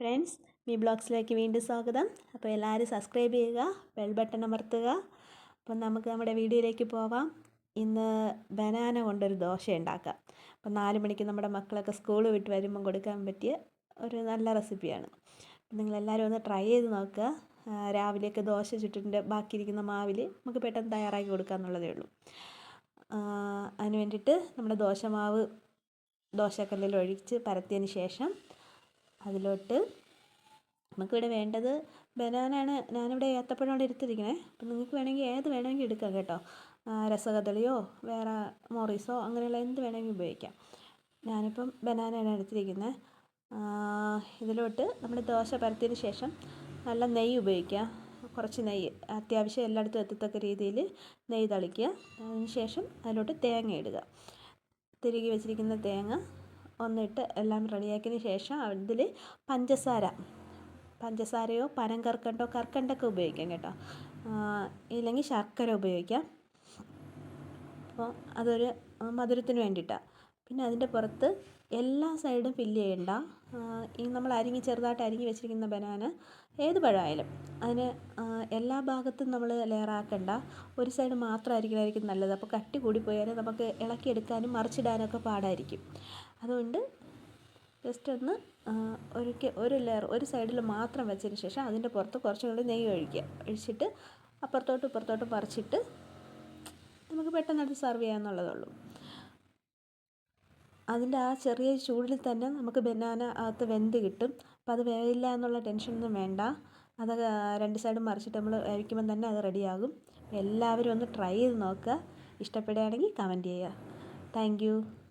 Friends, me ബ്ലോഗ്സിലേക്ക് വീണ്ടും സ്വാഗതം. അപ്പോൾ എല്ലാവരും സബ്സ്ക്രൈബ് ചെയ്യുക, ബെൽ ബട്ടൺ അമർത്തുക. അപ്പം നമുക്ക് നമ്മുടെ വീഡിയോയിലേക്ക് പോവാം. ഇന്ന് ബനാന കൊണ്ടൊരു ദോശ ഉണ്ടാക്കാം. അപ്പം 4 മണിക്ക് നമ്മുടെ മക്കളൊക്കെ സ്കൂൾ വിട്ട് വരുമ്പം കൊടുക്കാൻ പറ്റിയ ഒരു നല്ല റെസിപ്പിയാണ്. നിങ്ങളെല്ലാവരും ഒന്ന് ട്രൈ ചെയ്ത് നോക്കുക. രാവിലെയൊക്കെ ദോശ ചുട്ടിൻ്റെ ബാക്കിയിരിക്കുന്ന മാവിൽ നമുക്ക് പെട്ടെന്ന് തയ്യാറാക്കി കൊടുക്കാമെന്നുള്ളതേ ഉള്ളൂ. അതിന് വേണ്ടിയിട്ട് നമ്മുടെ ദോശമാവ് ദോശക്കല്ലിൽ ഒഴിച്ച് പരത്തിയതിന് ശേഷം അതിലോട്ട് നമുക്കിവിടെ വേണ്ടത് ബനാനയാണ്. ഞാനിവിടെ ഏത്തപ്പഴമാണ് എടുത്തിരിക്കണേ. അപ്പം നിങ്ങൾക്ക് വേണമെങ്കിൽ ഏത് വേണമെങ്കിൽ എടുക്കാം കേട്ടോ. രസകദളിയോ വേറെ മോറീസോ അങ്ങനെയുള്ള എന്ത് വേണമെങ്കിൽ ഉപയോഗിക്കാം. ഞാനിപ്പം ബനാനയാണ് എടുത്തിരിക്കുന്നത്. ഇതിലോട്ട് നമ്മൾ ദോശ പരത്തിയതിന് ശേഷം നല്ല നെയ്യ് ഉപയോഗിക്കുക. കുറച്ച് നെയ്യ് അത്യാവശ്യം എല്ലായിടത്തും എത്തത്തക്ക രീതിയിൽ നെയ്യ് തളിക്കുക. അതിന് ശേഷം അതിലോട്ട് തേങ്ങ ഇടുക. തിരുകി വെച്ചിരിക്കുന്ന തേങ്ങ ഒന്നിട്ട് എല്ലാം റെഡിയാക്കിയതിന് ശേഷം അതിൽ പഞ്ചസാരയോ കർക്കണ്ടൊക്കെ ഉപയോഗിക്കാം കേട്ടോ. ഇല്ലെങ്കിൽ ശർക്കര ഉപയോഗിക്കാം. അപ്പോൾ അതൊരു മധുരത്തിന് വേണ്ടിയിട്ടാണ്. പിന്നെ അതിൻ്റെ പുറത്ത് എല്ലാ സൈഡും ഫില്ല് ചെയ്യണ്ട. ഈ നമ്മൾ ചെറുതായിട്ട് അരിഞ്ഞ് വെച്ചിരിക്കുന്ന ബനാന ഏത് പഴമായാലും അതിന് എല്ലാ ഭാഗത്തും നമ്മൾ ലെയറാക്കണ്ട. ഒരു സൈഡ് മാത്രമായിരിക്കും നല്ലത്. അപ്പോൾ കട്ടി കൂടിപ്പോയാൽ നമുക്ക് ഇളക്കിയെടുക്കാനും മറിച്ചിടാനൊക്കെ പാടായിരിക്കും. അതുകൊണ്ട് ജസ്റ്റ് ഒന്ന് ഒരു ലെയർ ഒരു സൈഡിൽ മാത്രം വെച്ചതിന് ശേഷം അതിൻ്റെ പുറത്ത് കുറച്ചും കൂടി നെയ്യ് ഒഴിച്ചിട്ട് അപ്പുറത്തോട്ടും ഇപ്പുറത്തോട്ടും പറിച്ചിട്ട് നമുക്ക് പെട്ടെന്ന് അത് സെർവ് ചെയ്യാമെന്നുള്ളതുള്ളൂ. അതിൻ്റെ ആ ചെറിയ ചൂടിൽ തന്നെ നമുക്ക് ബനാന അകത്ത് വെന്ത് കിട്ടും. അപ്പോൾ അത് വേവില്ല എന്നുള്ള ടെൻഷനൊന്നും വേണ്ട. അത് 2 സൈഡും മറിച്ചിട്ട് നമ്മൾ വേവിക്കുമ്പം തന്നെ അത് റെഡിയാകും. എല്ലാവരും ഒന്ന് ട്രൈ ചെയ്ത് നോക്കുക. ഇഷ്ടപ്പെടുകയാണെങ്കിൽ കമൻറ്റ് ചെയ്യുക. Thank you.